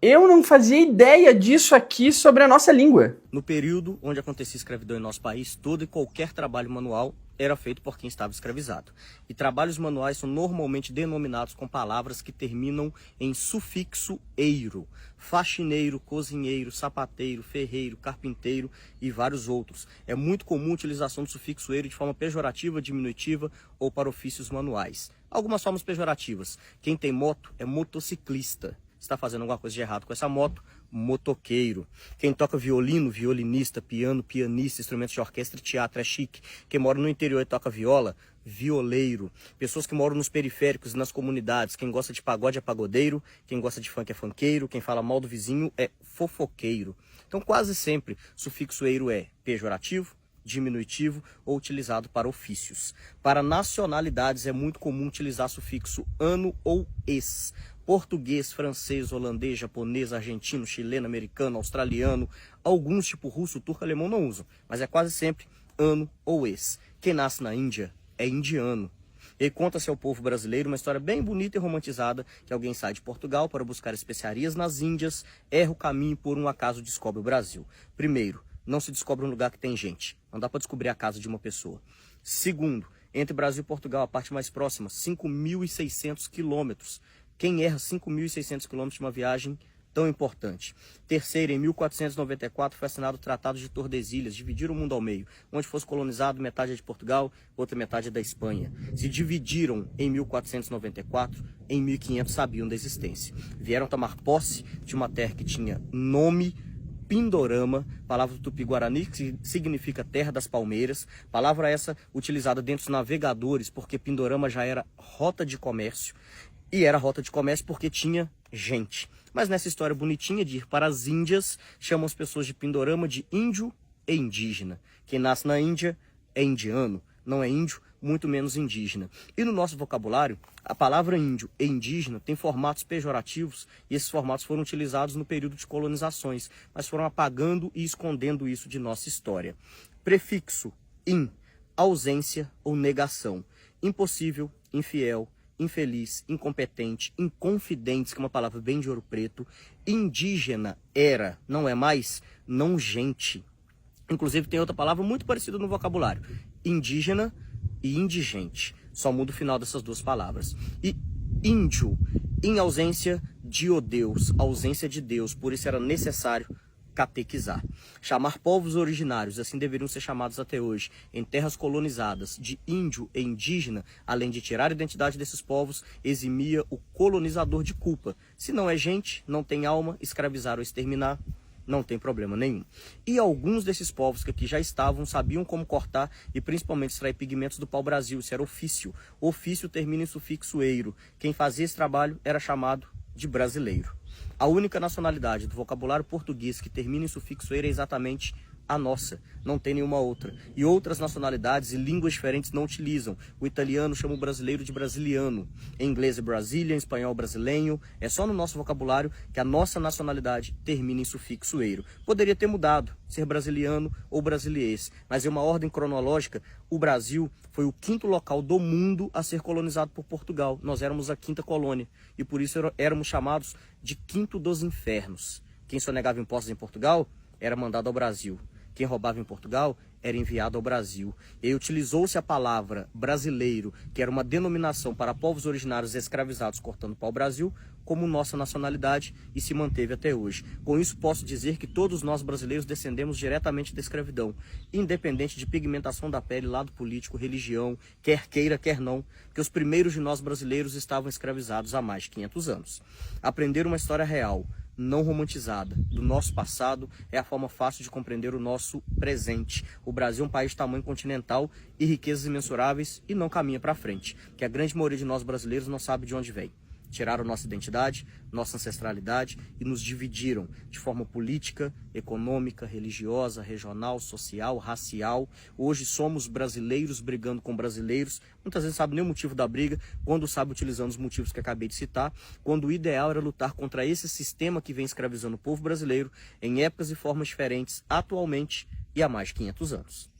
Eu não fazia ideia disso aqui sobre a nossa língua. No período onde acontecia escravidão em nosso país, todo e qualquer trabalho manual era feito por quem estava escravizado. E trabalhos manuais são normalmente denominados com palavras que terminam em sufixo eiro. Faxineiro, cozinheiro, sapateiro, ferreiro, carpinteiro e vários outros. É muito comum a utilização do sufixo eiro de forma pejorativa, diminutiva ou para ofícios manuais. Algumas formas pejorativas. Quem tem moto é motociclista. Está fazendo alguma coisa de errado com essa moto, motoqueiro. Quem toca violino, violinista, piano, pianista, instrumentos de orquestra e teatro é chique. Quem mora no interior e toca viola, violeiro. Pessoas que moram nos periféricos e nas comunidades, quem gosta de pagode é pagodeiro, quem gosta de funk é funkeiro, quem fala mal do vizinho é fofoqueiro. Então quase sempre o sufixo eiro é pejorativo, diminutivo ou utilizado para ofícios. Para nacionalidades é muito comum utilizar sufixo ano ou ex. Português, francês, holandês, japonês, argentino, chileno, americano, australiano, alguns tipo russo, turco, alemão não usam, mas é quase sempre ano ou ex. Quem nasce na Índia é indiano. E conta-se ao povo brasileiro uma história bem bonita e romantizada, que alguém sai de Portugal para buscar especiarias nas Índias, erra o caminho e por um acaso descobre o Brasil. Primeiro, não se descobre um lugar que tem gente. Não dá para descobrir a casa de uma pessoa. Segundo, entre Brasil e Portugal, a parte mais próxima, 5.600 quilômetros. Quem erra 5.600 quilômetros de uma viagem tão importante? Terceiro, em 1494 foi assinado o Tratado de Tordesilhas, dividiram o mundo ao meio. Onde fosse colonizado, metade é de Portugal, outra metade é da Espanha. Se dividiram em 1494, em 1500 sabiam da existência. Vieram tomar posse de uma terra que tinha nome Pindorama, palavra do Tupi-Guarani, que significa terra das palmeiras, palavra essa utilizada dentro dos navegadores, porque Pindorama já era rota de comércio, e era rota de comércio porque tinha gente. Mas nessa história bonitinha de ir para as Índias, chamam as pessoas de Pindorama de índio e indígena. Quem nasce na Índia é indiano, não é índio, muito menos indígena. E no nosso vocabulário, a palavra índio e indígena tem formatos pejorativos, e esses formatos foram utilizados no período de colonizações, mas foram apagando e escondendo isso de nossa história. Prefixo in, ausência ou negação. Impossível, infiel, infeliz, incompetente, inconfidentes, que é uma palavra bem de ouro preto. Indígena era, não é mais, não gente. Inclusive tem outra palavra muito parecida no vocabulário. Indígena e indigente. Só muda o final dessas duas palavras. E índio, em ausência de o Deus, ausência de Deus, por isso era necessário catequizar. Chamar povos originários, assim deveriam ser chamados até hoje, em terras colonizadas, de índio e indígena, além de tirar a identidade desses povos, eximia o colonizador de culpa. Se não é gente, não tem alma, escravizar ou exterminar, não tem problema nenhum. E alguns desses povos que aqui já estavam sabiam como cortar e principalmente extrair pigmentos do pau-brasil. Isso era ofício. Ofício termina em sufixo eiro. Quem fazia esse trabalho era chamado de brasileiro. A única nacionalidade do vocabulário português que termina em sufixo eiro é exatamente a nossa, não tem nenhuma outra. E outras nacionalidades e línguas diferentes não utilizam. O italiano chama o brasileiro de brasiliano, em inglês é Brazilian, em espanhol brasileiro. É só no nosso vocabulário que a nossa nacionalidade termina em sufixo eiro. Poderia ter mudado, ser brasiliano ou brasiliense, mas em uma ordem cronológica, o Brasil foi o quinto local do mundo a ser colonizado por Portugal. Nós éramos a quinta colônia e por isso éramos chamados de quinto dos infernos. Quem sonegava impostos em Portugal era mandado ao Brasil. Quem roubava em Portugal era enviado ao Brasil. E aí utilizou-se a palavra brasileiro, que era uma denominação para povos originários escravizados cortando pau-brasil, como nossa nacionalidade e se manteve até hoje. Com isso posso dizer que todos nós brasileiros descendemos diretamente da escravidão, independente de pigmentação da pele, lado político, religião, quer queira, quer não, que os primeiros de nós brasileiros estavam escravizados há mais de 500 anos. Aprender uma história real, não romantizada, do nosso passado é a forma fácil de compreender o nosso presente. O Brasil é um país de tamanho continental e riquezas imensuráveis e não caminha para frente, que a grande maioria de nós brasileiros não sabe de onde vem. Tiraram nossa identidade, nossa ancestralidade e nos dividiram de forma política, econômica, religiosa, regional, social, racial. Hoje somos brasileiros brigando com brasileiros, muitas vezes não sabe nem o motivo da briga, quando sabe utilizando os motivos que acabei de citar, quando o ideal era lutar contra esse sistema que vem escravizando o povo brasileiro em épocas e formas diferentes atualmente e há mais de 500 anos.